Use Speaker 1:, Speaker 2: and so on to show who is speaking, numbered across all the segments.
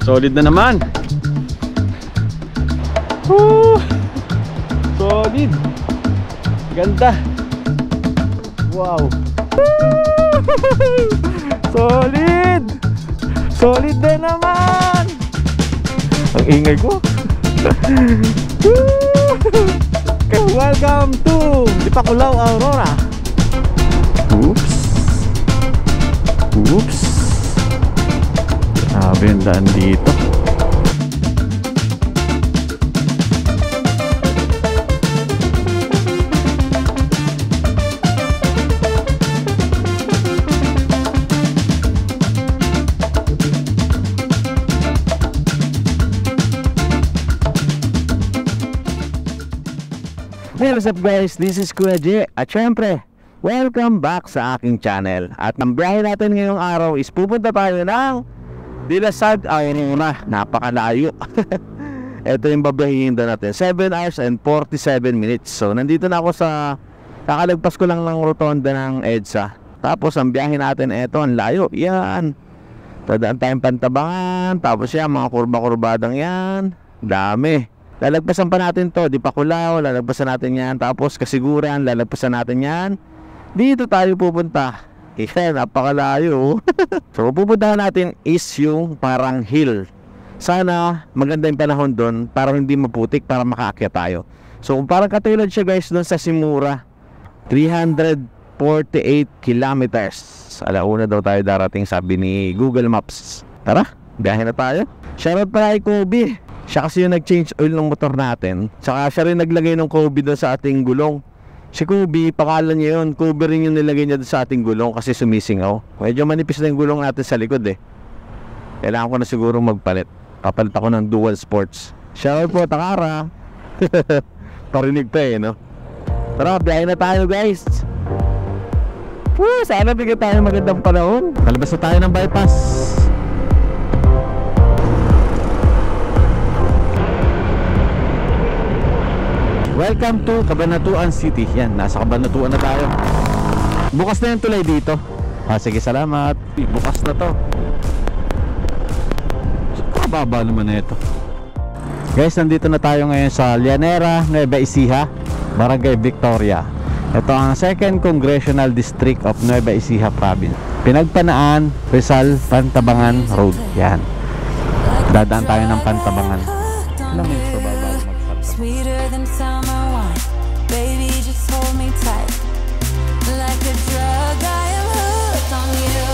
Speaker 1: Solid na naman. Woo! Solid. Ganda. Wow. Solid. Solid na naman. Ang ingay ko. Welcome to Dipakulaw, Aurora. Oops. Oops. Grabe yung daan dito.
Speaker 2: Hey, what's up guys? This is Kuya J. At syempre, welcome back sa aking channel. At ang biyahe natin ngayong araw is pupunta tayo ng Dilasag, Aurora. Napakalayo. Ito yung babahihin natin, 7 hours and 47 minutes. So nandito na ako sa kakalagpas ko lang ng rotonda ng EDSA. Tapos ang biyahe natin, eto ang layo. Yan, tadaan tayong Pantabangan. Tapos yan, mga kurba-kurbadang yan. Dami. Lalagpasan pa natin to, Dipakulaw, lalagpasan natin yan. Tapos Kasiguran, lalagpasan natin yan. Dito tayo pupunta. Napakalayo. So pupuntahan natin is yung parang hill. Sana maganda yung panahon doon para hindi maputik, para makaakyat tayo. So kung parang katulad siya guys doon sa Simura, 348 kilometers. Alauna daw tayo darating, sabi ni Google Maps. Tara, biyahe na tayo. Shoutout pala kay Kobe. Siya kasi yung nag-change oil ng motor natin. Saka siya rin naglagay ng Kobe doon sa ating gulong. Si Kobe, pangalan niya yun. Kobe rin yung nilagay niya doon sa ating gulong kasi sumisingaw. Medyo manipis na yung gulong natin sa likod eh. Kailangan ko na siguro magpalit. Papalit ako ng dual sports. Shoutout po, Takara. Parinig pa eh, no? Tara, biyahe na tayo guys. Sana bigyan tayo ng magandang panahon. Kalabas na tayo ng bypass. Welcome to Cabanatuan City. Yan, nasa Cabanatuan na tayo. Bukas na yung tulay dito. Sige, salamat. Bukas na to. Kababa naman na ito. Guys, nandito na tayo ngayon sa Llanera, Nueva Ecija, Barangay Victoria. Ito ang 2nd Congressional District of Nueva Ecija Province. Pinagpanaan, Rizal, Pantabangan Road. Yan. Dadaan tayo ng Pantabangan. Alam mo sa baba
Speaker 3: Sweeter than summer wine, baby, just hold me tight. Like a drug, I am hooked on you,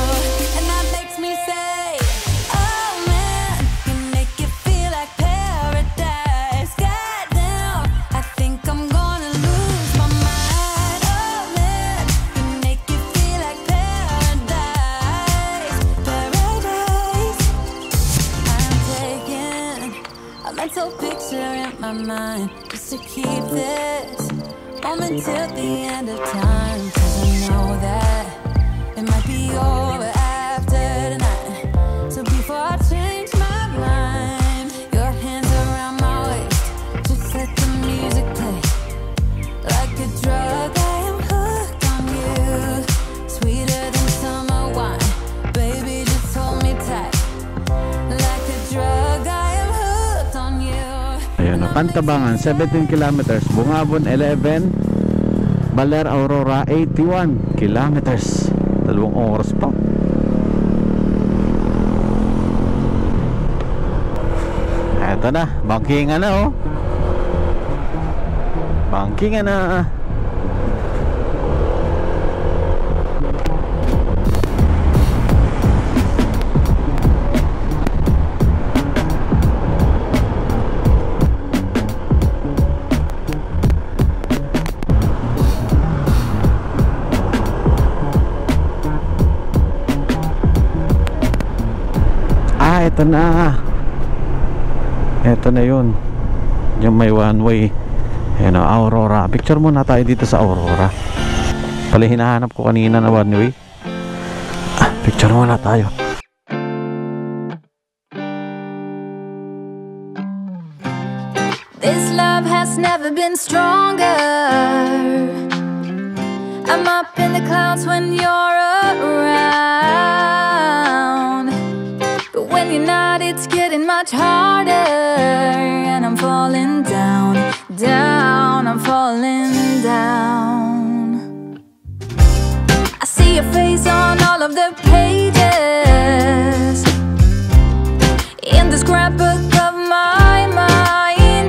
Speaker 3: and that makes me say, oh man, you make it feel like paradise. Goddamn, I think I'm gonna lose my mind. Oh man, you make it feel like paradise. Paradise. I'm taking a mental picture in my mind, just to keep this moment till the end of time. 'Cause I know that it might be over after tonight. So before I change my mind, your hands around my waist, just let the music play. Like a drug, I am hooked on you. Sweeter than summer wine, baby, just hold me tight. Like a drug, I am hooked on you.
Speaker 2: Ayan, Pantabangan 17 kilometers, Bungabon 11, Baler, Aurora 81 kilometers. 2 oras pa. Eto na, bankingan na oh. Bankingan na. Ito na. Ito na yun. Yung may one way. Ayan o, Aurora. Picture muna tayo dito sa Aurora. Pala hinahanap ko kanina na one way. Picture muna tayo.
Speaker 3: This love has never been stronger. I'm up in the clouds when you're around, but when you're not, it's getting much harder, and I'm falling down, down, I'm falling down. I see your face on all of the pages in the scrapbook of my mind.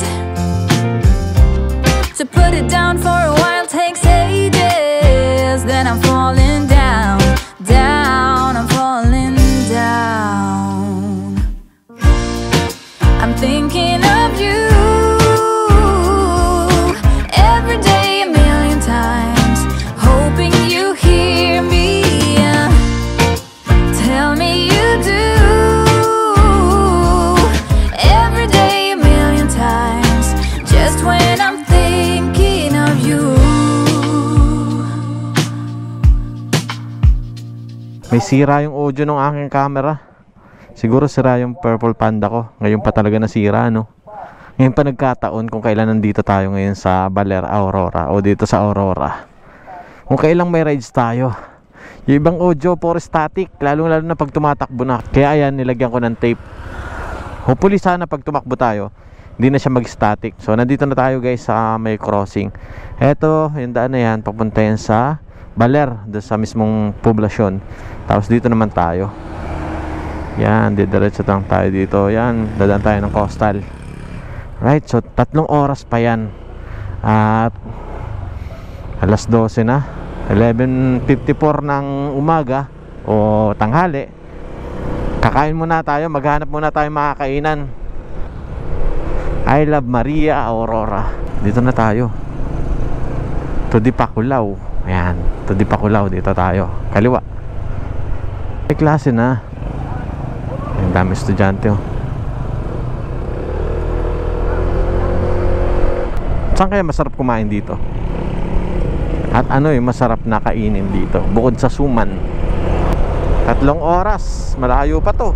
Speaker 3: To put it down for a while takes ages. Then I'm falling down, down, I'm falling down. I'm thinking of you every day, a million times, hoping you hear me. Tell me you do. Every day, a million times, just when I'm thinking of you.
Speaker 1: May sira yung audio ng aking camera. Siguro sira yung Purple Panda ko. Ngayon pa talaga nasira, no? Ngayon pa nagkataon kung kailan nandito tayo ngayon sa Baler, Aurora, o dito sa Aurora. Kung kailang may rides tayo. Yung ibang audio puro static, lalo na pag tumatakbo na. Kaya ayan, nilagyan ko ng tape. Hopefully sana pag tumakbo tayo, hindi na siya mag-static. So nandito na tayo guys sa may crossing. Eto, yung daan na yan, papunta yan sa Baler, doon sa mismong poblasyon. Tapos dito naman tayo. Yan, didiretso lang tayo dito. Yan, dadaan tayo ng coastal. Right, so 3 oras pa yan. At alas 12 na, 11:54 ng umaga o tanghali. Kakain muna tayo, maghanap muna tayo makakainan. I love Maria Aurora. Dito na tayo. To Dipakulaw. Ayan, to Dipakulaw, dito tayo. Kaliwa. May klase na. Ang dami estudyante, oh. Saan kaya masarap kumain dito? At ano yung masarap na kainin dito bukod sa suman? 3 oras, malayo pa to.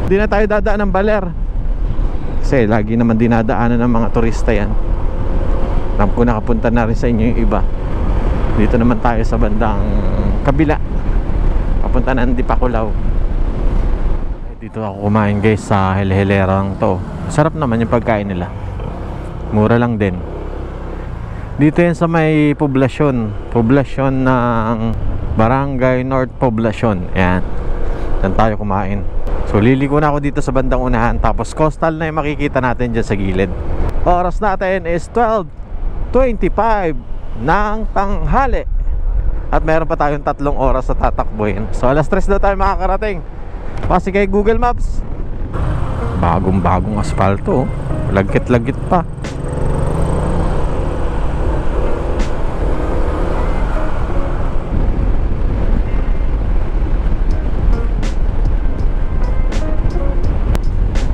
Speaker 1: Hindi na tayo dadaan ng Baler kasi lagi naman dinadaanan ng mga turista yan. Alam ko nakapunta na rin sa inyo yung iba. Dito naman tayo sa bandang kabila, papunta ng Dipakulaw. Dito ako kumain guys sa Helelerang to. Sarap naman yung pagkain nila, mura lang din. Dito yan sa may poblasyon ng Barangay North Poblacion. Ayan, dan tayo kumain. So liliko na ako dito sa bandang unahan, tapos coastal na yung makikita natin dyan sa gilid. Oras natin is 12:25 ng tanghali. At meron pa tayong 3 oras na tatakbuhin. So alas 3 na tayo makakarating. Kasi kay Google Maps, bagong asfalto, lagkit-lagkit pa.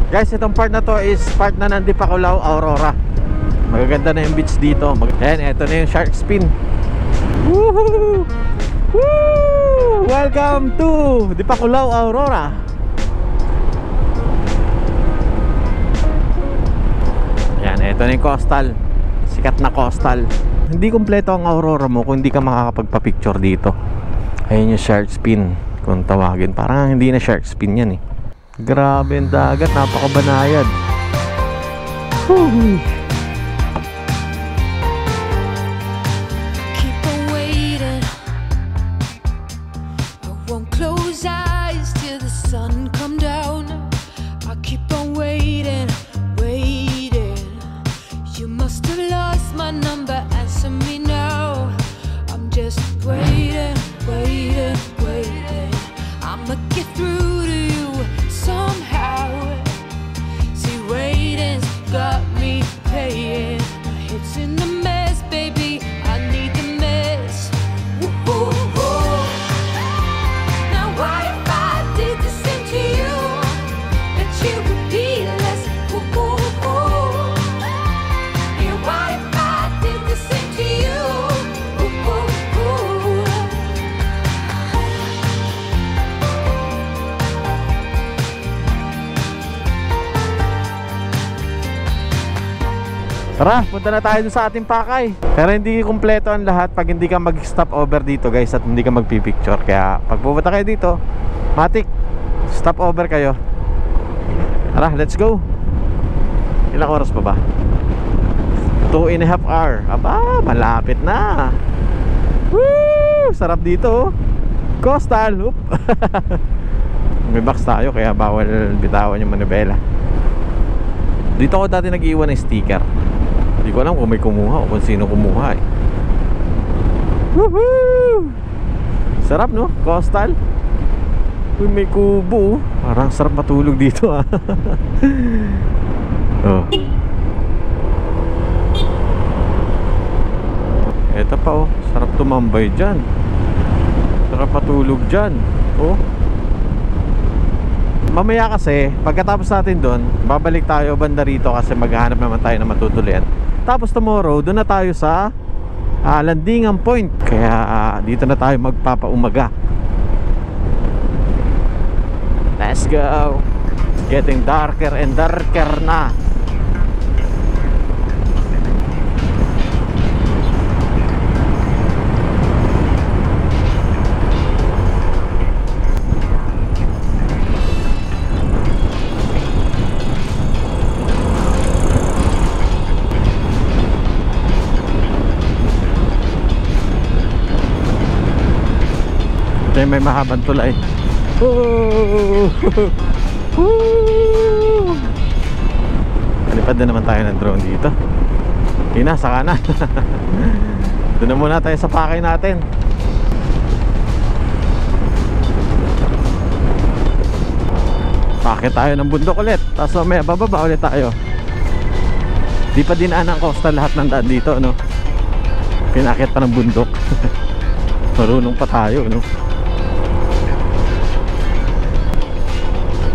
Speaker 1: Guys, itong part na to is part na ng Dipakulaw, Aurora. Magaganda na yung beach dito. Ayan, eto na yung shark spin. Woohoo! Woo! Welcome to Dipakulaw, Aurora. Ayan, eto na yung coastal. Sikat na coastal. Hindi kompleto ang Aurora mo kung hindi ka makakapagpa-picture dito. Ayun yung shark spin kung tawagin. Parang hindi na shark spin yan eh. Grabe yung dagat, napakabanayad. Woo!
Speaker 3: Keep on waiting. I won't close eyes till the sun come down. I keep on waiting, waiting. You must have lost my number, answer me now. I'm just waiting, waiting, waiting. I'ma get through to you somehow. See, waiting's got me paying. My head's in the mess, baby, I need the mess. Woo-hoo-hoo. Now what if I did the same to you? That you would be less. Woo-hoo-hoo. Yeah, what if I did the same to you? Woo-hoo-hoo.
Speaker 1: Tara, punta na tayo dun sa ating pakay. Pero hindi kumpleto ang lahat pag hindi ka mag-stop over dito guys, at hindi ka magpipicture. Kaya pag pupunta kayo dito, matik, stop over kayo. Tara, let's go. Ilang oras pa ba? 2.5 hours. Aba, malapit na. Woo! Sarap dito. Coastal. Oop. May box tayo kaya bawal bitawan yung manibela. Dito ako dati nag-iwan ng sticker. Hindi ko alam kung may kumuha o kung sino kumuha eh. Woohoo! Sarap no? Coastal. Uy, may kubo. Parang sarap matulog dito ah. Oh. Eto pa oh. Sarap tumambay dyan. Sarap matulog dyan. Oh. Mamaya kasi, pagkatapos natin doon, babalik tayo banda rito kasi maghahanap naman tayo ng matutulian. Tapos tomorrow, doon na tayo sa Landingan Point. Kaya dito na tayo magpapaumaga. Let's go. It's getting darker and darker na. Ito may mahabang tulay. Palipad na naman tayo ng drone dito. Ina, saka na. Doon na muna tayo sa pakay natin. Pakit tayo ng bundok ulit. Tapos may bababa ulit tayo. Di pa dinaan ang coastal lahat ng daan dito, no? Pinakit pa ng bundok. Marunong pa tayo, no?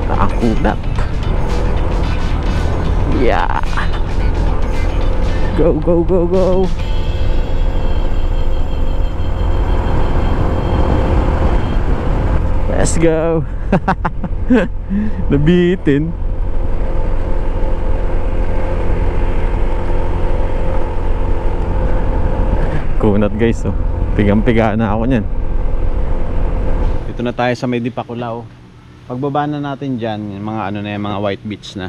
Speaker 1: Nakakunat. Yeah. Go, go, go, go. Let's go. Nabitin. Kunat guys, oh. Pigang-piga na ako niyan. Dito na tayo sa may Dipakulao. Pagbaba na natin dyan, yung mga ano na yung mga white beach na.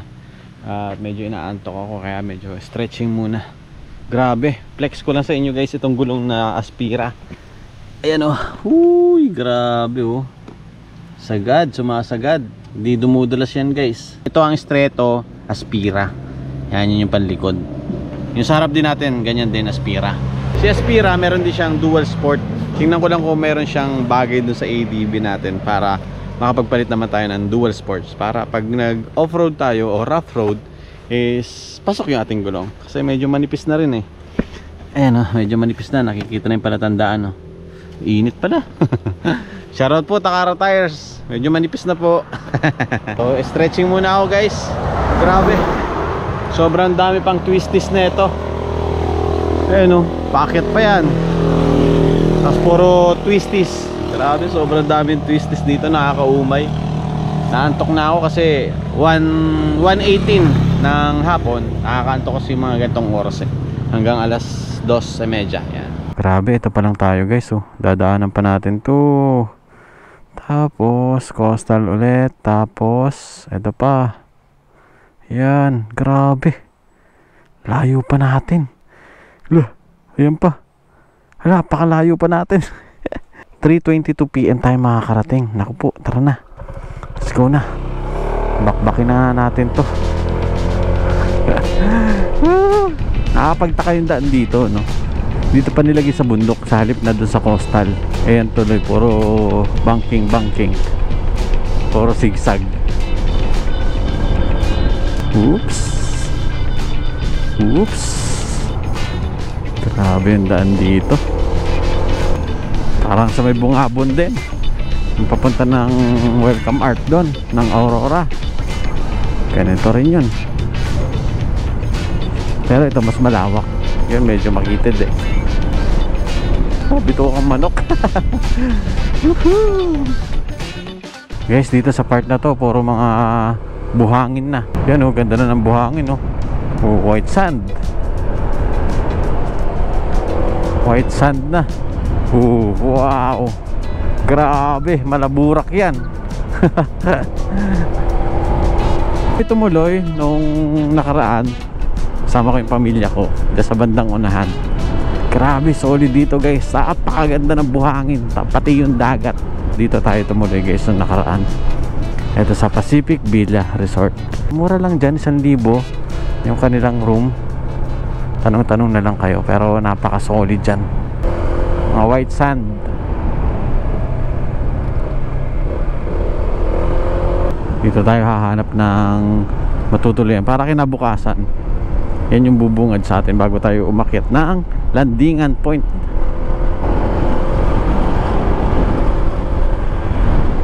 Speaker 1: Medyo inaantok ako kaya medyo stretching muna. Grabe, flex ko lang sa inyo guys itong gulong na Aspira. Ayan oh. Uy, grabe oh. Sagad, sumasagad. Hindi dumudulas yan guys. Ito ang Stretto Aspira. Yan yun yung panlikod. Yung sa harap din natin, ganyan din Aspira. Si Aspira meron din siyang dual sport. Tingnan ko lang kung meron siyang bagay dun sa ADB natin para makapagpalit naman tayo ng dual sports. Para pag nag off-road tayo o rough road is pasok yung ating gulong. Kasi medyo manipis na rin eh. Ayan oh, medyo manipis na. Nakikita na yung palatandaan oh. Init pala. Shoutout po Takara Tires. Medyo manipis na po. So stretching muna ako guys. Grabe. Sobrang dami pang twisties na ito. Ayan oh, packet pa yan. Tapos puro twisties. Grabe, sobrang daming twisties dito, nakakaumay. Naantok na ako kasi 1:18 ng hapon. Nakakaantok kasi yung mga gantong oras eh. Hanggang alas 2:30. Yan. Grabe, ito pa lang tayo guys oh. Dadaanan pa natin to. Tapos coastal ulit. Tapos ito pa. Yan, grabe. Layo pa natin. Loh, ayan pa. Hala, pakalayo pa natin. 3:22 PM tayo makakarating. Naku po, tara na. Let's go na. Bakbakin na natin to. Nakapagtaka yung daan dito, no? Dito pa nilagay sa bundok, sa halip na dun sa coastal. Ayan tuloy, puro banking. Puro zigzag. Oops. Grabe yung daan dito. Parang sa may bungabon din. Papunta ng Welcome Art doon, ng Aurora. Ganito rin yun. Pero ito mas malawak. Yun medyo makitid eh. Oh, bito kang manok. Guys, dito sa part na to puro mga buhangin na. Yan oh, ganda na ng buhangin oh. Oh, white sand. White sand na. Wow. Grabe, malaburak yan. Tumuloy nung nakaraan, sama ko yung pamilya ko dyan sa bandang unahan. Grabe, solid dito guys. Napakaganda ng buhangin, pati yung dagat. Dito tayo tumuloy guys nung nakaraan. Ito sa Pacific Villa Resort. Mura lang dyan, 1,000 yung kanilang room. Tanong-tanong na lang kayo, pero napaka-solid dyan. Mga white sand. Dito tayo hahanap ng matutuloyan para kinabukasan. Yan yung bubungad sa atin bago tayo umakyat ng Landingan Point.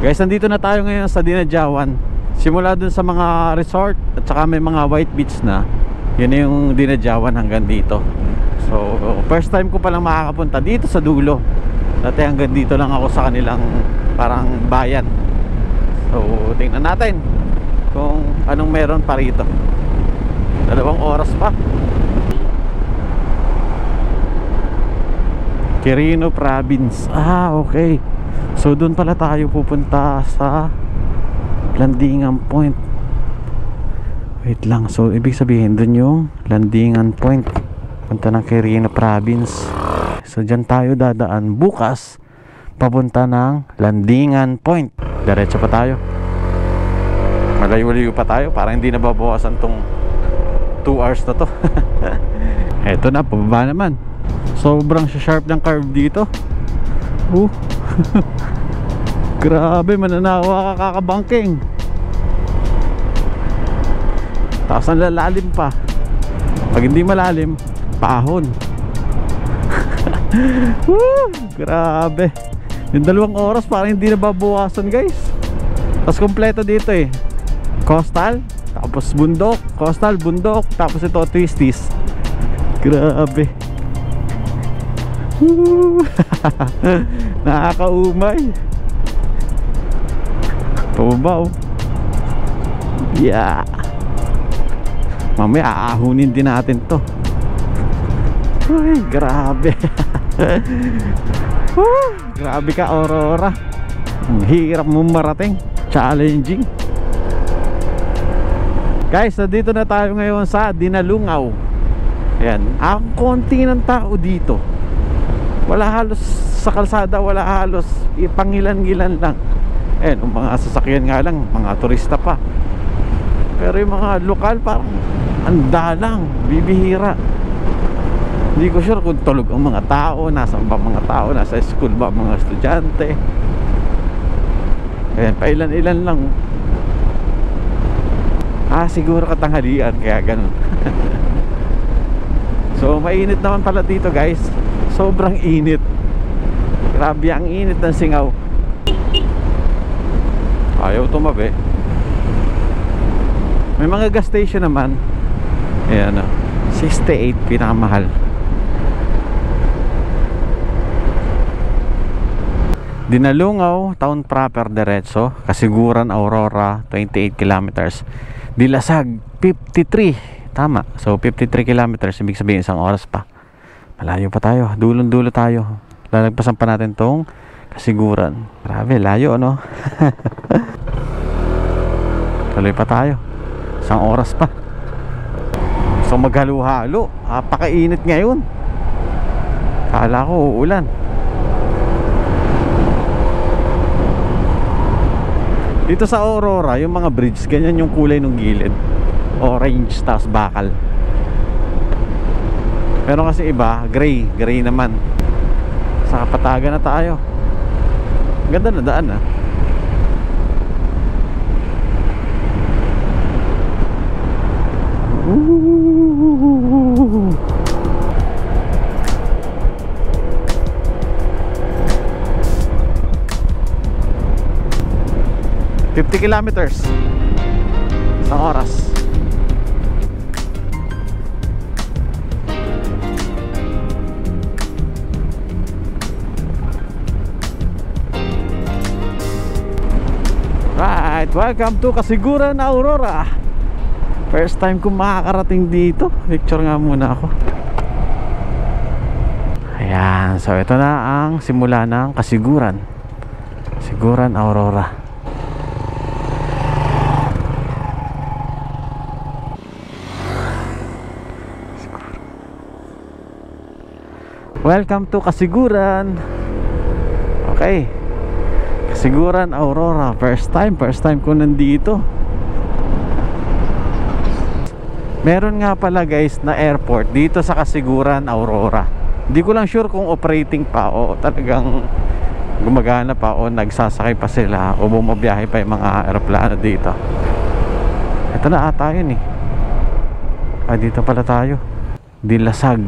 Speaker 1: Guys, nandito na tayo ngayon sa Dinadjawan. Simula dun sa mga resort at saka may mga white beach na. Yun na yung Dinadjawan hanggang dito. So first time ko palang makakapunta dito sa dulo. Dati hanggang dito lang ako sa kanilang parang bayan. So tingnan natin kung anong meron pa rito. 2 oras pa. Quirino Province. Okay. So doon pala tayo pupunta sa Landingan Point. Wait lang. So ibig sabihin doon yung Landingan Point. Punta ng Quirino Province. So dyan tayo dadaan bukas papunta ng Landingan Point. Diretso pa tayo. Malayo-layo pa tayo para hindi nababawasan tong 2 hours na to. Eto na, pababa naman. Sobrang sharp ng curve dito. Grabe, mananawa ka kakabangking. Tapos ang lalalim pa. Pag hindi malalim, paahon. Grabe. Yung 2 oras parang hindi nababawasan guys. Tapos kompleto dito eh. Coastal, tapos bundok, coastal, bundok, tapos ito twisties. Grabe. Nakakaumay. Pababa. Yeah. Mamaya aahunin din natin to. Uy, grabe. Grabe ka, Aurora. Hirap mo marating. Challenging. Guys, nandito na tayo ngayon sa Dinalungaw. Ayan, ang konti ng tao dito. Wala halos sa kalsada, wala halos, ipangilan-gilan lang. Ayan, yung mga sasakyan nga lang, mga turista pa. Pero yung mga lokal parang andalang, bibihira. Hindi ko sure kung tulog ang mga tao, nasaan ba mga tao, nasa school ba mga estudyante. Ayan, pailan-ilan lang. Siguro katanghalian kaya ganun. So mainit naman pala dito guys. Sobrang init. Grabe ang init ng singaw. Ayaw tumabi. May mga gas station naman. Ayan, 68 pinakamahal. Dinalungaw, town proper diretso. Kasiguran, Aurora, 28 kilometers. Dilasag, 53. Tama. So 53 kilometers, ibig sabihin 1 oras pa. Malayo pa tayo. Dulong-dulo tayo. Lalagpasan pa natin tong Kasiguran. Grabe, layo ano. Tuloy pa tayo. 1 oras pa. So maghalo-halo. Napakainit ngayon. Kala ko uulan. Dito sa Aurora, yung mga bridge, ganyan yung kulay ng gilid. Orange, tas bakal. Pero kasi iba, gray. Gray naman. Sa Kapatagan na tayo. Ganda na daan ah. Ooh. 50 kilometers 1 oras. Right, welcome to Kasiguran, Aurora. First time ko makakarating dito. Picture nga muna ako. Ayan, so ito na ang simula ng Kasiguran. Kasiguran Aurora. Welcome to Kasiguran. Okay, Kasiguran Aurora. First time ko nandito. Meron nga pala guys na airport dito sa Kasiguran Aurora. Hindi ko lang sure kung operating pa o talagang gumagana pa o nagsasakay pa sila o bumabiyahe pa yung mga aeroplano dito. Ito na ata yun eh. Dito pala tayo. Dilasag.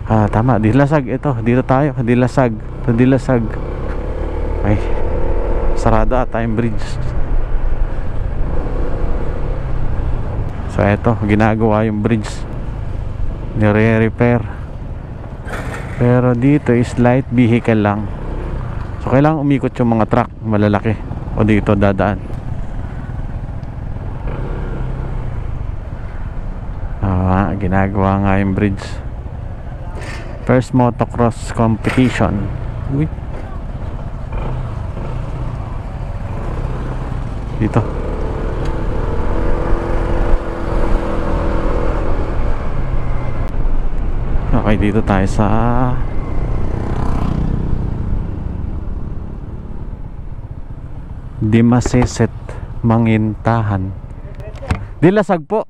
Speaker 1: Tama, Dilasag ito. Dito tayo, Dilasag. Ito Dilasag. Ay, sarado ata yung bridge. So ito, ginagawa yung bridge. Nire-repair. Pero dito is light vehicle lang. So kailangan umikot yung mga truck malalaki o dito dadaan. Ginagawa nga yung bridge. First motocross competition. Uy. Dito. Okay, dito tayo sa Dimaseset Mangintahan. Dilasag po.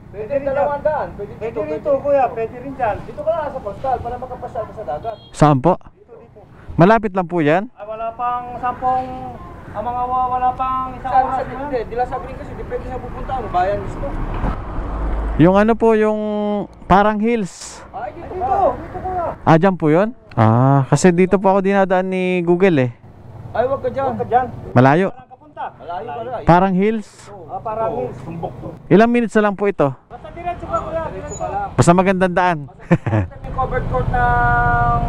Speaker 4: Pwede rin dalawang daan. Pwede rito, kuya. Pwede rin dyan. Dito ka lang sa postal para makapasal ka sa dagat.
Speaker 1: Saan po?
Speaker 4: Dito.
Speaker 1: Malapit lang po yan?
Speaker 4: Ay, wala pang 10, wala pang isang oras. Hindi, Dilasag rin kasi. Depende sa pupunta mo. Bayan gusto.
Speaker 1: Yung ano po, yung parang hills.
Speaker 4: Ay, dito kuya.
Speaker 1: Dyan po yun? Kasi dito po ako dinadaan ni Google eh.
Speaker 4: Ay, wag ka dyan.
Speaker 1: Malayo.
Speaker 4: Walang kapunta. Malayo pala.
Speaker 1: Parang hills.
Speaker 4: Parang hills. Sumbok to.
Speaker 1: Ilang minutes na lang po ito?
Speaker 4: Basta diretso ka kuya. Diretso ka lang.
Speaker 1: Basta magandang daan.
Speaker 4: Yung covered court ng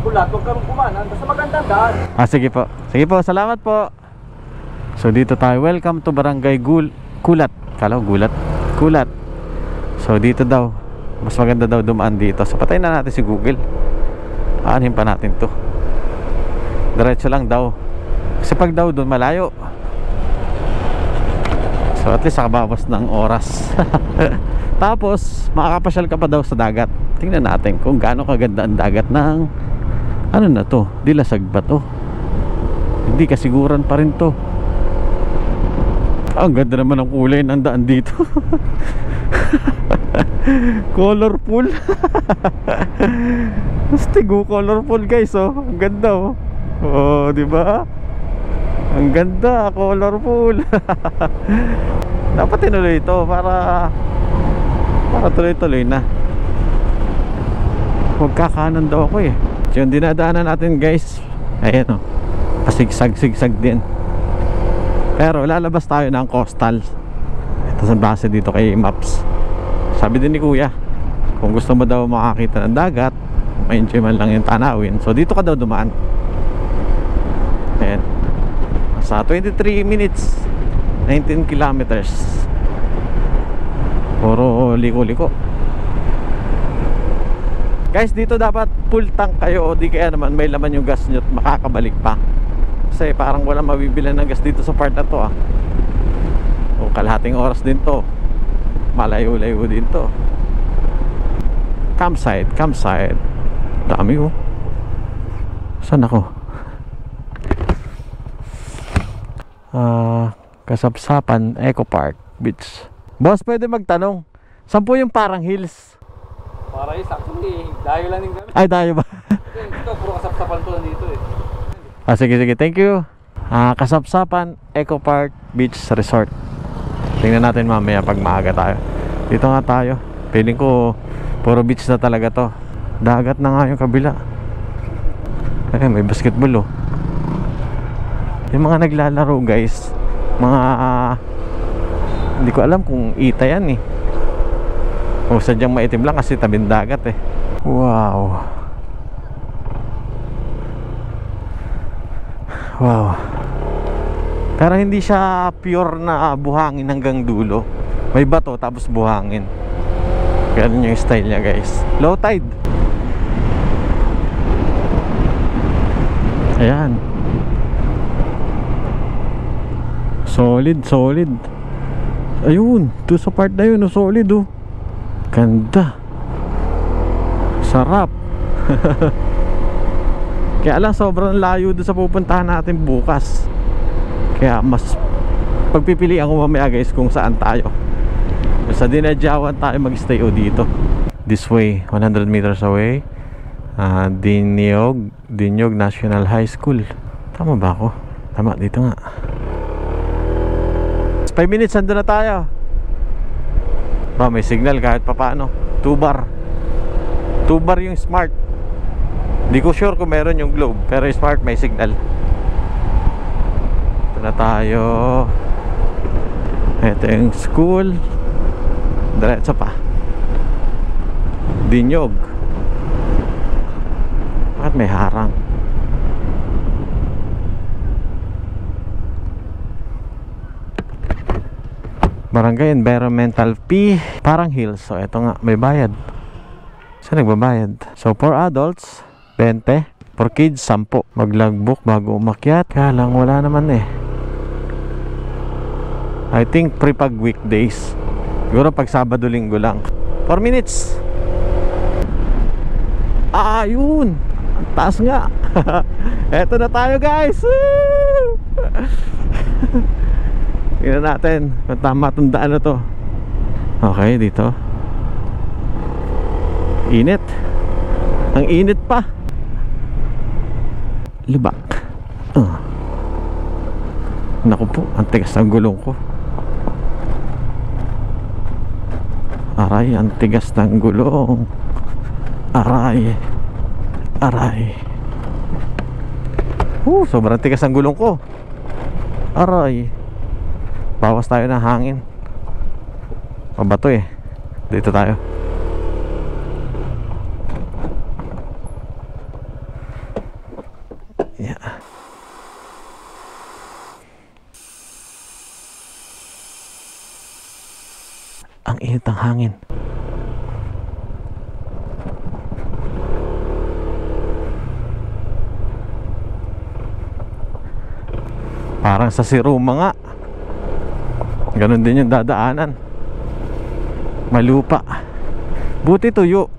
Speaker 4: bulat. Huwag kang kumanan. Basta magandang daan.
Speaker 1: Sige po. Sige po, salamat po. So dito tayo. Welcome to Barangay Kulat. Kala ko Gulat. Kulat. So dito daw. Mas maganda daw dumaan dito. So patayin na natin si Google. Aanhin pa natin to. Diretso lang daw. Kasi pag daw doon malayo. So at least nakababas ng oras. Tapos makakapasyal ka pa daw sa dagat. Tingnan natin kung gaano kaganda ang dagat ng ano na to, Dilasag ba to? Hindi, Kasiguran pa rin to. Ang ganda naman ng kulay ng daan dito. Colorful. Stigo colorful guys, oh. Ang ganda, oh. Oh, di ba? Ang ganda, colorful. Dapat tinuloy ito para tuloy-tuloy na. Magkakanan daw ako eh. Yung dinadaanan natin guys, ayan, oh. Pasigsag-sigsag din. Pero lalabas tayo ng coastal. Ito sa base dito kay Maps. Sabi din ni Kuya, kung gusto mo daw makakita ng dagat, ma-enjoy man lang yung tanawin, so dito ka daw dumaan. Ayan. Sa 23 minutes 19 kilometers. Puro liko-liko. Guys, dito dapat full tank kayo o di kaya naman may laman yung gas nyo at makakabalik pa. Kasi parang walang mabibilan ng gas dito sa part na to, O kalahating oras din to. Malayo-layo din to. Campsite. Dami, oh. Saan ako? Kasapsapan Eco Park Beach. Boss, pwede magtanong, saan po yung parang hills?
Speaker 4: Para is actually, dayo lang din kami.
Speaker 1: Ay, dayo ba?
Speaker 4: Ito, puro kasapsapan to nandito eh.
Speaker 1: Sige, thank you. Kasapsapan Eco Park Beach Resort. Tingnan natin mamaya pag maaga tayo. Dito nga tayo. Feeling ko puro beach na talaga to. Dagat na nga yung kabila. Ay, may basketball, oh. Yung mga naglalaro guys, mga hindi ko alam kung ita yan eh, o sadyang maitim lang kasi tabing dagat eh. Wow. Pero hindi siya pure na buhangin hanggang dulo. May bato tapos buhangin. Ganun yung style niya guys. Low tide. Ayan. Solid, solid. Ayun, to sa part na yun, solid oh. Ganda. Sarap. Kaya lang sobrang layo doon sa pupuntahan natin bukas. Kaya mas pagpipilian ko mamaya guys kung saan tayo. Sa Dinadjawan tayo mag-stay o dito. This way, 100 meters away, Dinyog National High School. Tama ba ako? Tama, dito nga. 5 minutes, nandun na tayo. May signal kahit papaano. 2 bar. 2 bar yung Smart. Hindi ko sure kung meron yung Globe, pero yung Smart may signal. Ito na tayo. Ito yung school. Diretso pa. Dinyog. Bakit may harang? Barangay Environmental P Parang Hills. So ito nga, may bayad. Saan nagbabayad? So for adults 20, for kids 10. Mag-logbook bago umakyat. Kaya lang wala naman eh. I think free pag weekdays. Siguro pag Sabado Linggo lang. 4 minutes. Ayun, ang taas nga. Eto na tayo guys. Tingnan natin kung tama itong daan na to. Okay, dito. Init. Ang init pa. Lubak. Naku po, ang tigas ng gulong ko. Aray, ang tigas ng gulong. Aray. Aray. Sobrang tigas ng gulong ko. Aray. Bawas tayo ng hangin. Pabato eh. Dito tayo. Yeah. Ang init ng hangin. Parang sa Siruma nga. Ganon din yung dadaanan. Malupa. Buti tuyo.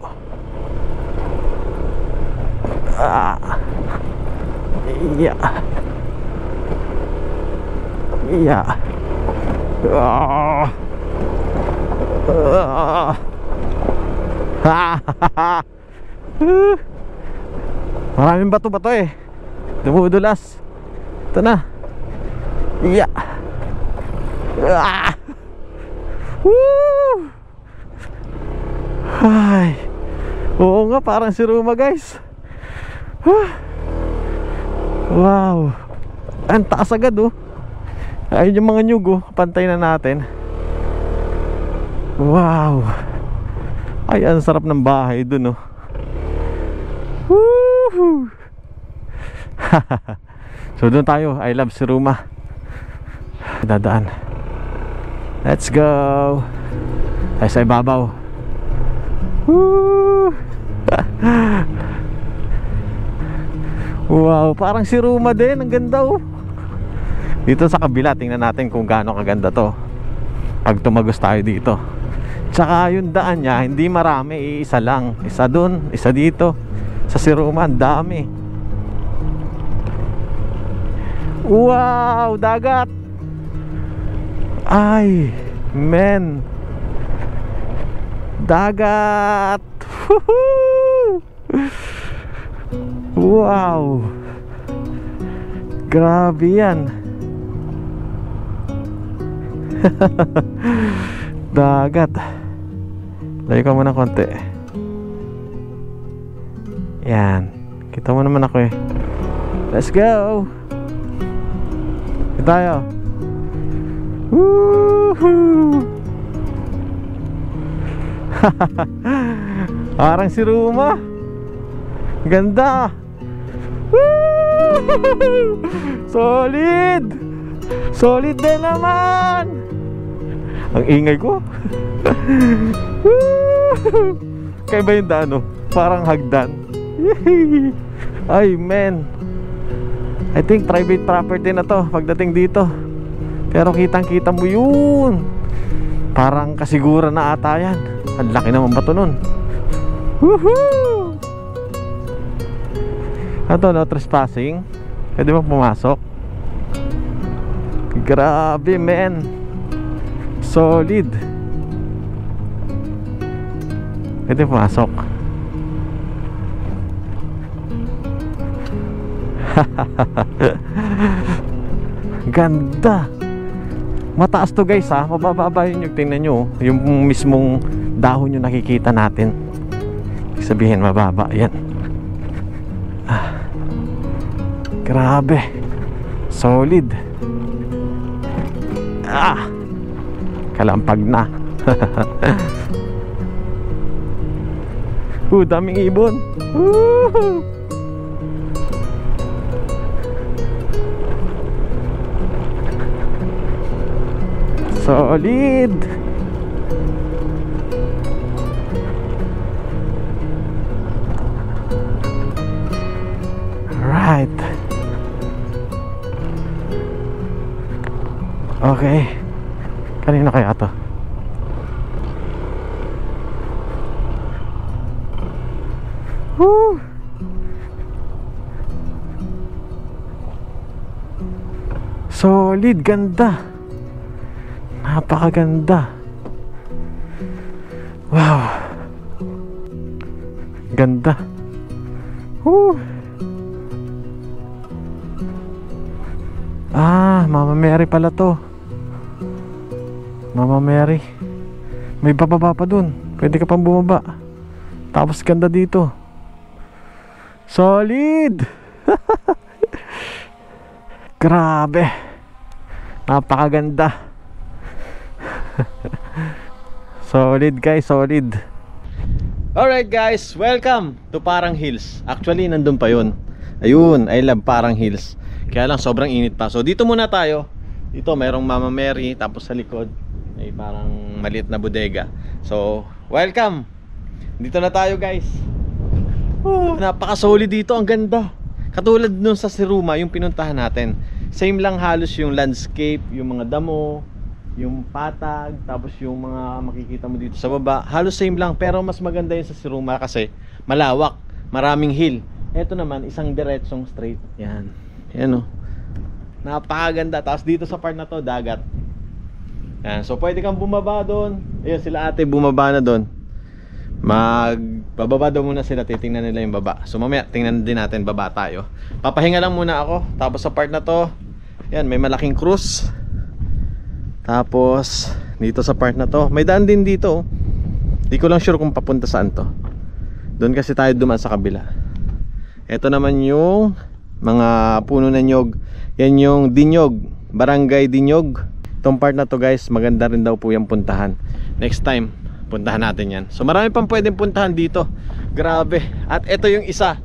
Speaker 1: Yeah. Yeah. Maraming bato-bato eh. Dumudulas. Ito na. Yeah. Woo! Ay. Oo nga, parang Siruma guys. Wow. Ang taas agad oh. Ayun yung mga nyug oh. Pantay na natin. Wow. Ay, ang sarap ng bahay dun oh. Woo! So doon tayo. I love Siruma. Dadaan. Let's go. Ay sa ibabaw. Woo! Wow, parang Siruma din. Ang ganda oh. Dito sa kabila, tingnan natin kung gaano kaganda to pag tumagos tayo dito. Tsaka yung daan niya, hindi marami, isa lang. Isa dun, isa dito. Sa Siruma, ang dami. Wow, dagat. Ay, men. Dagat. Woohoo! Wow. Grabe yan. Dagat. Layo ka muna konti. Yan. Kita mo naman ako eh. Let's go. Kita tayo. Woohoo! Parang Siruma. Ganda. Woohoo! Solid. Solid din naman. Ang ingay ko. Kaya ba yung daan oh? Parang hagdan. Ay men. I think private property na to pagdating dito. Pero kitang-kita mo yun. Parang kasiguran na ata yan. Ang laki naman ba ito nun? Woohoo! Ito, no trespassing. Pwede mo pumasok. Grabe, man. Solid. Pwede pumasok. Ganda. Mataas to guys ha. Mabababa yun yung tingnan nyo. Yung mismong dahon yung nakikita natin. Sabihin mababa. Yan. Grabe. Solid. Kalampag na. Daming ibon. Woohoo! Solid. Right. Okay. Kanina kaya to? Woo! Solid, ganda. Napakaganda. Wow. Ganda. Woo! Mama Mary pala to. Mama Mary. May bababa pa dun. Pwede ka pang bumaba. Tapos ganda dito. Solid. Grabe. Napakaganda. Solid guys, solid. Alright guys, welcome to Parang Hills. Actually, nandun pa yun. Ayun, I love Parang Hills. Kaya lang sobrang init pa. So dito muna tayo. Dito mayroong Mama Mary. Tapos sa likod ay parang maliit na bodega. So welcome. Dito na tayo guys. Napaka-solid dito. Ang ganda. Katulad nun sa Siruma, yung pinuntahan natin. Same lang halos yung landscape, yung mga damo, yung patag, tapos yung mga makikita mo dito sa baba. Halos same lang, pero mas maganda yun sa Siruma kasi malawak, maraming hill. Ito naman, isang diretsong straight. Yan. Yan o. Napakaganda. Tapos dito sa part na to, dagat. Yan. So pwede kang bumaba doon. Ayun, sila ate bumaba na doon. Magbababa daw muna sila, titingnan nila yung baba. So mamaya, tingnan din natin, baba tayo. Papahinga lang muna ako. Tapos sa part na to, yan, may malaking cruise. Tapos dito sa part na to, may daan din dito. Di ko lang sure kung papunta saan to. Doon kasi tayo dumaan sa kabila. Ito naman yung mga puno ng nyog. Yan yung Dinyog, Barangay Dinyog. Itong part na to guys, maganda rin daw po yung puntahan. Next time, puntahan natin yan. So marami pang pwedeng puntahan dito. Grabe. At ito yung isa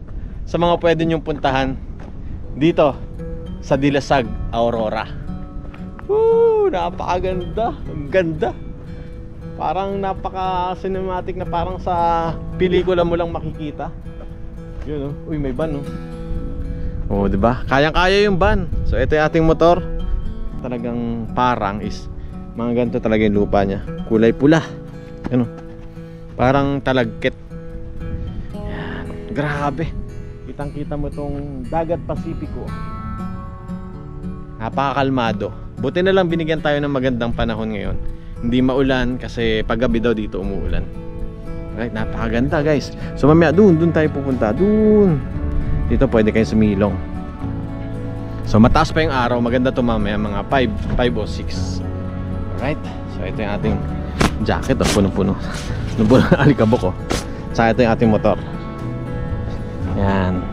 Speaker 1: sa mga pwede nyong puntahan dito sa Dilasag, Aurora. Napakaganda. Ang ganda. Parang napaka-cinematic na, parang sa pelikula mo lang makikita. Yun oh. Uy, may van oh. Oh, di ba? Kayang-kaya yung van. So ito yung ating motor. Talagang parang is mga ganito talaga yung lupa niya. Kulay pula. Ano? Parang talagkit. Yan. Grabe. Kitang-kita mo itong dagat Pasipiko. Napakakalmado. Buti na lang binigyan tayo ng magandang panahon ngayon. Hindi maulan kasi paggabi daw dito umuulan. Right, napakaganda guys. So mamaya doon tayo pupunta. Doon. Dito pwede kayong sumilong. So mataas pa yung araw. Maganda to mamaya mga 5 o 6. Alright. So ito yung ating jacket. Oh, punong-puno. Punong-puno ng alikabok oh. Saka ito yung ating motor. Yan.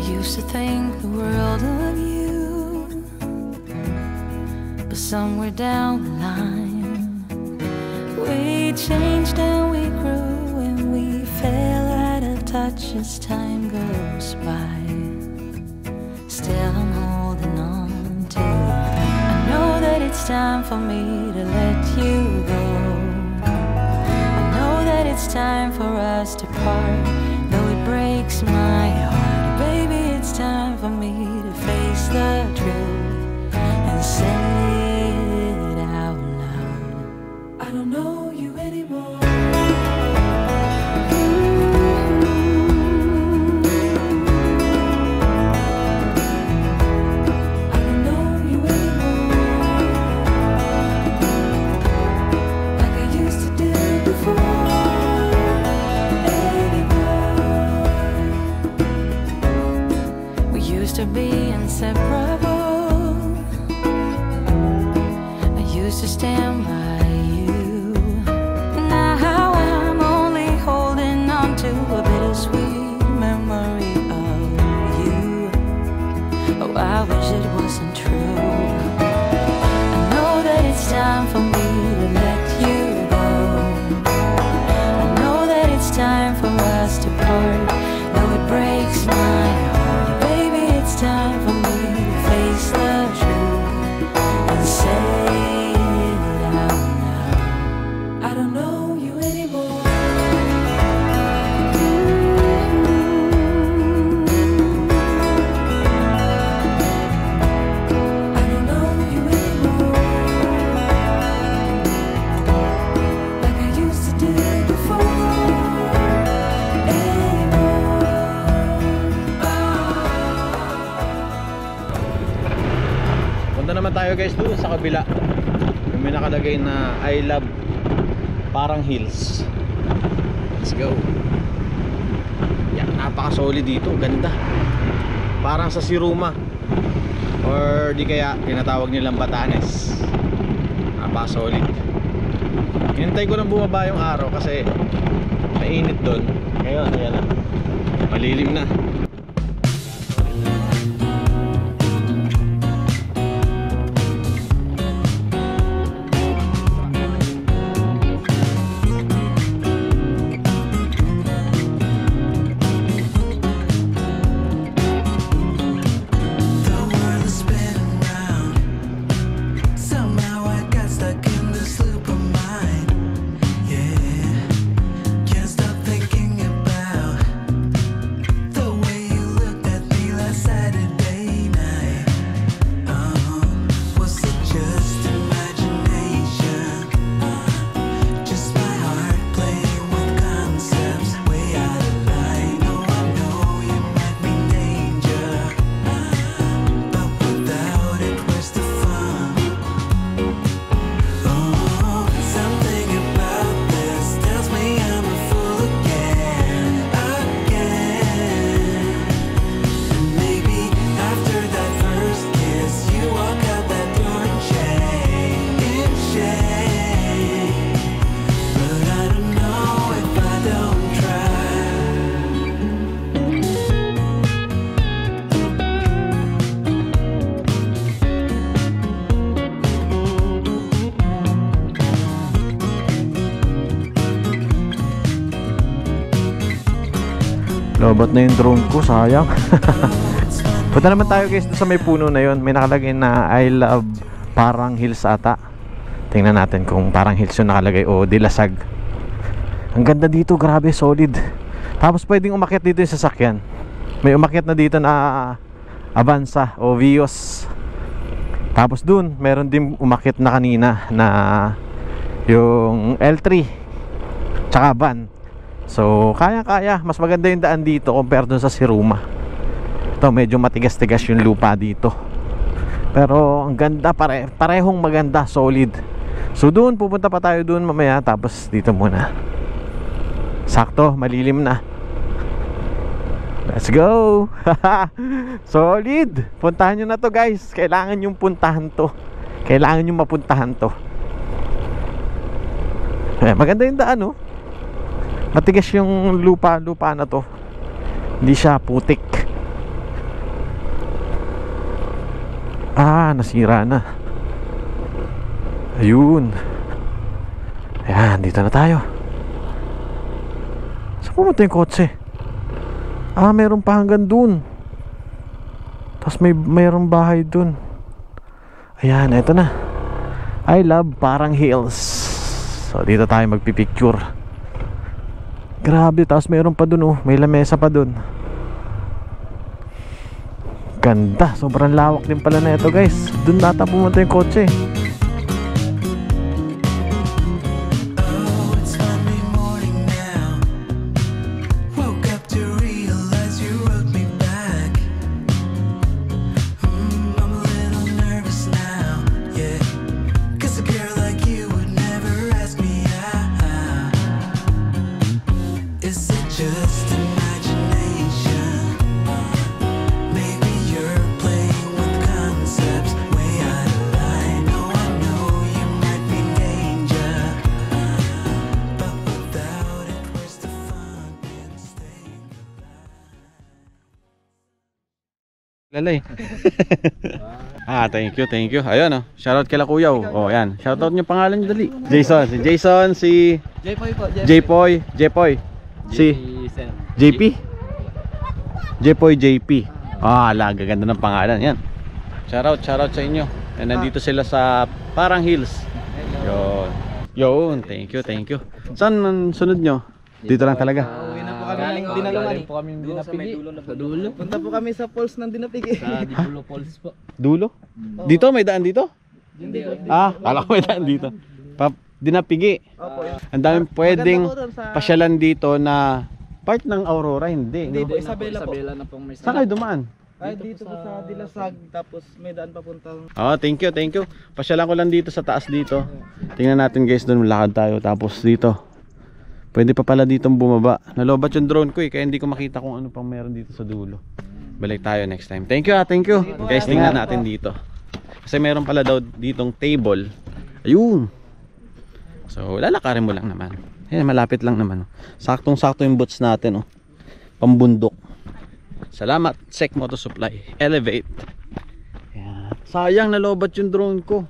Speaker 3: Used to think the world of you, but somewhere down the line we changed and we grew and we fell out of touch as time goes by. Still I'm holding on to you. I know that it's time for me to let you go. I know that it's time for us to part, though it breaks my heart. Baby, it's time for me to face the truth and say it out loud. I don't know you anymore. I don't know you anymore, like I used to do before. Anymore. We used to be inseparable. I used to stand by you. Now I'm only holding on to a bittersweet memory of you. Oh, I wish it wasn't true. I know that it's time for me to let you go. I know that it's time for us to part, though it breaks my heart. Baby, it's time for me to face the truth and say it out loud. I don't know you anymore. I don't know you anymore, like I used to do before.
Speaker 1: Punta naman tayo guys doon sa kabila. Yung may nakalagay na I love Parang Hills. Let's go. Yan, napaka-solid dito, ganda. Parang sa Siruma or di kaya tinatawag nilang Batanes. Napaka-solid. Hintay ko nang bumaba yung araw kasi mainit doon. Ngayon, ayan na. Malilim na.
Speaker 5: The world is spinning round. Somehow I got stuck in this loop of mine. Yeah, can't stop thinking about the way you looked at me last Saturday night. Was it just imagination? Just my heart playing with concepts way out of line. Oh, I know you might be danger, but without it, where's the fun? Oh, something about this tells me I'm a fool again. And maybe after that first kiss, you walk out that door in shame. But I don't know if I don't try.
Speaker 1: Lobat na yung drone ko, sayang. Punta naman tayo guys doon sa may puno na yun. May nakalagay na I love Parang Hills ata. Tingnan natin kung Parang Hills yung nakalagay o Dilasag. Ang ganda dito, grabe, solid. Tapos pwedeng umakyat dito yung sasakyan. May umakyat na dito na Avanza o Vios. Tapos dun, meron din umakyat na kanina na yung L3 tsaka van. So kaya-kaya, mas maganda yung daan dito compare dun sa Siruma. Ito medyo matigas-tigas yung lupa dito, pero ang ganda, parehong maganda, solid. So doon, pupunta pa tayo doon mamaya. Tapos dito muna, sakto, malilim na. Let's go. Solid. Puntahan nyo na to guys. Kailangan yung puntahan to. Kailangan yung mapuntahan to. Maganda yung daan, oh. Matigas yung lupa na to. Hindi siya putik. Nasira na. Ayun. Ayan, dito na tayo. Saan pumunta yung kotse? Ah, meron pa hanggang dun. Tapos mayroong bahay dun. Ayan, eto na. I love Parang Hills. So dito tayo magpipicture. Grabe, tapos meron pa dun oh. May lamesa pa dun. Ganda, sobrang lawak din pala na ito guys. Dun nata pumunta yung kotse.
Speaker 5: Oh, it's Monday morning now. Woke up to realize you wrote me back. I'm a little nervous now, yeah. 'Cause a girl like you would never ask me out. Is it just imagination? Maybe you're playing with concepts way out of line. Oh, I know you might be in danger, but without it, where's the fun in staying
Speaker 6: Lalay. Thank you. Ayun, oh. Shoutout kila Kuya. Oh, ayan. Shoutout niyo pangalan niyo dali. Jason, si
Speaker 4: Jaypoy po.
Speaker 6: Jepoy. Si JP. JP. Alaga, ganda ng pangalan. Yan. Shoutout sa inyo. And nandito sila sa Parang Hills. Yun, thank you. Saan ang sunod nyo? Dito lang talaga.
Speaker 4: Galing Dinalungan. Po kami Dinapigi. Sa dulo. Punta po kami sa falls ng Dinapigi. Sa Dipulo Falls po.
Speaker 6: Dulo? Dito? May daan dito? Kala ko may daan dito. Dinapigi. Ang daming pwedeng pasyalan dito na part ng Aurora, hindi.
Speaker 4: Hindi
Speaker 6: No?
Speaker 4: po, Isabela na pong may
Speaker 6: Saan kayo dumaan?
Speaker 4: Ay, dito po sa Dilasag, tapos may daan papuntang...
Speaker 6: Thank you. Pasyalan ko lang dito sa taas dito. Tingnan natin guys, doon lakad tayo. Tapos dito. Pwede pa pala ditong bumaba. Nalobat yung drone ko kaya hindi ko makita kung ano pang meron dito sa dulo. Balik tayo next time. Thank you. Guys, tingnan natin dito. Kasi meron pala daw ditong table. Ayun. So, lalakarin mo lang naman. Ayan, malapit lang naman. Saktong-sakto yung boots natin. Pambundok. Salamat, Sec Moto Supply. Elevate. Ayan. Sayang, nalobat yung drone ko.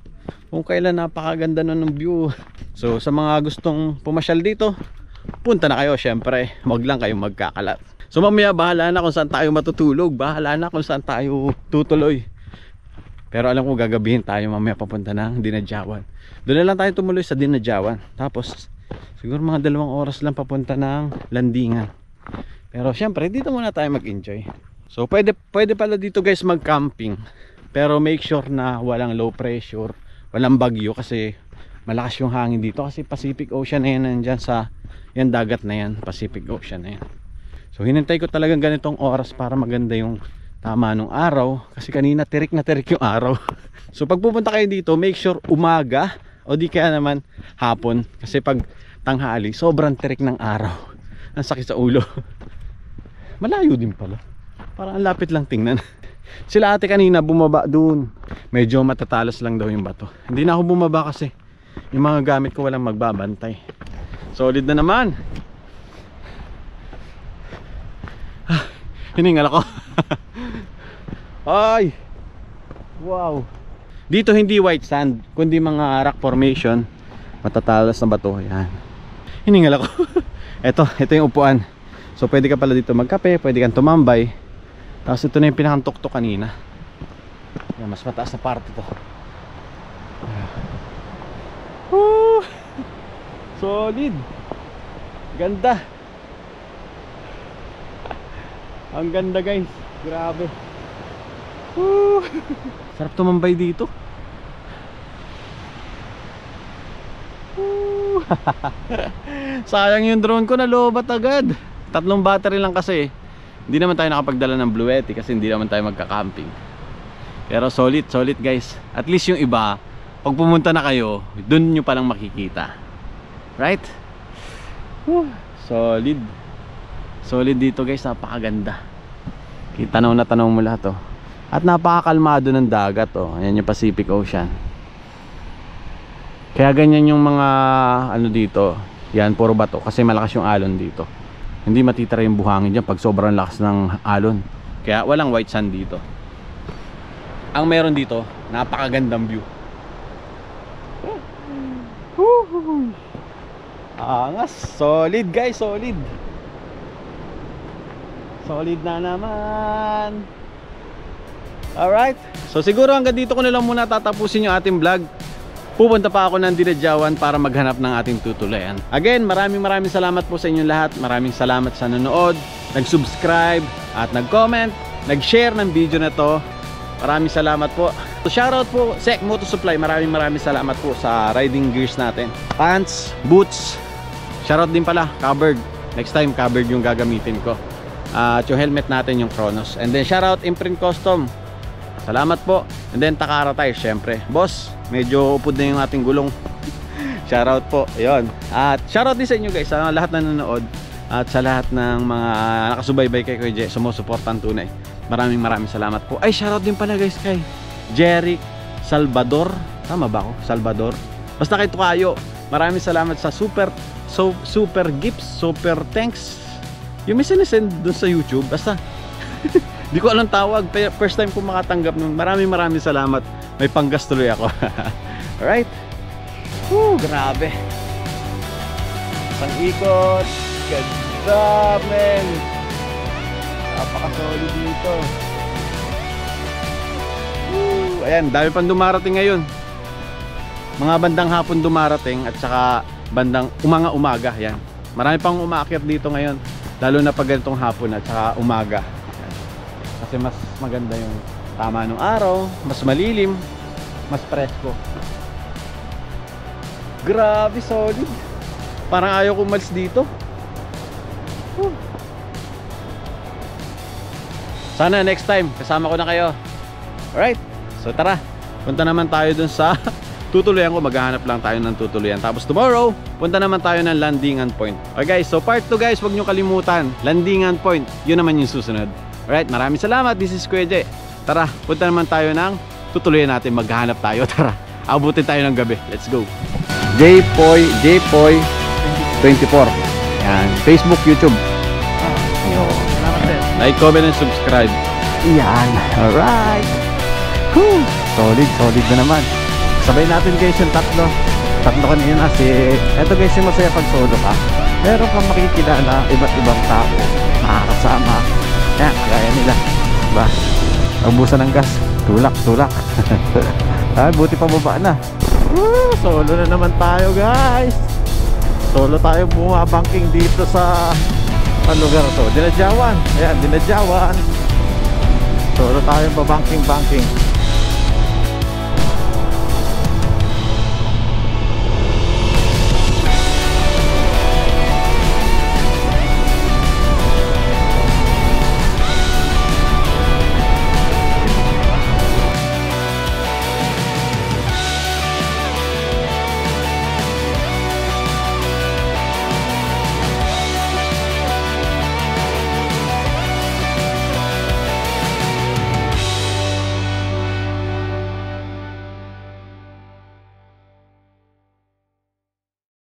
Speaker 6: Kung kailan napakaganda nun ng view. So, sa mga gustong pumasyal dito, punta na kayo, syempre. Wag lang kayong magkakalat. So mamaya bahala na kung saan tayo matutulog. Bahala na kung saan tayo tutuloy. Pero alam ko gagabihin tayo mamaya papunta ng Dinadjawan. Doon na lang tayo tumuloy sa Dinadjawan. Tapos siguro mga 2 oras lang papunta ng Landingan. Pero syempre dito muna tayo mag-enjoy. So pwede pala dito guys mag-camping. Pero make sure na walang low pressure, walang bagyo kasi malakas yung hangin dito. Kasi Pacific Ocean na yan, nandyan sa yan dagat na yan, Pacific Ocean na yan. So hinintay ko talagang ganitong oras para maganda yung tama nung araw. Kasi kanina tirik na tirik yung araw. So pag pupunta kayo dito, make sure umaga o di kaya naman hapon. Kasi pag tanghali, sobrang tirik ng araw. Ang sakit sa ulo. Malayo din pala. Parang ang lapit lang tingnan. Sila ate kanina bumaba dun. Medyo matatalas lang daw yung bato. Hindi na ako bumaba kasi yung mga gamit ko walang magbabantay. Solid na naman. Hiningal ako. Ay, wow. Dito hindi white sand, kundi mga rock formation. Matatalas na bato. Yan. Hiningal ako. Ito yung upuan. So pwede ka pala dito magkape, pwede kang tumambay. Tapos ito na yung pinakantoktok kanina. Yan, mas mataas na parte to. Solid. Ganda. Ang ganda guys. Grabe. Sarap tumambay dito. Sayang yung drone ko, nalobat agad. 3 battery lang kasi. Hindi naman tayo nakapagdala ng Blue Yeti kasi hindi naman tayo magka-camping. Pero solid guys. At least yung iba, pag pumunta na kayo, dun nyo palang makikita. Right? Solid. Solid dito guys, napakaganda. Tanaw na tanaw mo lahat oh. At napakakalmado ng dagat oh. Ayan yung Pacific Ocean. Kaya ganyan yung mga ano dito. Yan, puro bato kasi malakas yung alon dito. Hindi matitira yung buhangin dyan pag sobrang lakas ng alon. Kaya walang white sand dito. Ang meron dito, napakagandang view. Angas. Solid guys, solid. Solid na naman. Alright. So siguro hanggang dito ko na lang muna tatapusin yung ating vlog. Pupunta pa ako ng Dinadjawan para maghanap ng ating tutuluyan. Again, maraming salamat po sa inyong lahat. Maraming salamat sa nanonood, nag-subscribe at nag-comment, nag-share ng video na to. Maraming salamat po. So, shoutout po Sek Moto Supply. Maraming salamat po sa riding gears natin. Pants, boots. Shoutout din pala Covered. Next time Covered yung gagamitin ko. At yung helmet natin yung Kronos. And then shoutout Imprint Custom. Salamat po. And then Takara Tires syempre. Boss, medyo upod na yung ating gulong. Shoutout po. Ayun. At shoutout din sa inyo guys, sa lahat na nanonood at sa lahat ng mga nakasubaybay kay Kuya Jay, sumusuportan tunay. Maraming salamat po. Ay, shoutout din pala guys kay Jeric Salvador. Tama ba ako? Salvador. Basta kay Tukayo. Maraming salamat sa super gifts, super thanks. Yung may sinesend dun sa YouTube. Basta di ko alam tawag. First time ko makatanggap nun. Maraming salamat. May panggas tuloy ako. Alright. Woo, grabe. Isang ikot. Ganda, men. Napaka-solid dito. Woo. Ayan, dami pang dumarating ngayon. Mga bandang hapon dumarating at saka bandang umaga. Yan. Marami pang umaakyat dito ngayon. Lalo na pag ganitong hapon at saka umaga. Yan. Kasi mas maganda yung tama ng araw, mas malilim, mas presko. Grabe, solid. Parang ayaw ko umalis dito. Sana next time kasama ko na kayo. Alright, so tara, punta naman tayo dun sa tutuluyan ko. Maghahanap lang tayo ng tutuluyan. Tapos tomorrow, punta naman tayo ng landingan point. Okay guys, so part 2 guys, huwag nyo kalimutan, landingan point, yun naman yung susunod. Alright, maraming salamat. This is Kuya Jay. Tara, punta naman tayo ng tutuluyan natin. Maghahanap tayo. Tara, abutin tayo ng gabi. Let's go. Jpoy 24. Yan, Facebook, YouTube. Like, comment, and subscribe. Yan, alright. Whew. Solid na naman. Sabay natin guys yung tatlo kanina kasi eto guys yung masaya pag solo ka. Meron kang makikilala iba't ibang tao, makakasama. Yan, kagaya nila. Diba? Ubusan ng gas. Tulak. Ay, buti pa baba na. Solo na naman tayo guys. Solo tayo bumabangking dito sa lugar to. Dinadjawan. Ayan, Dinadjawan. Solo tayo babangking.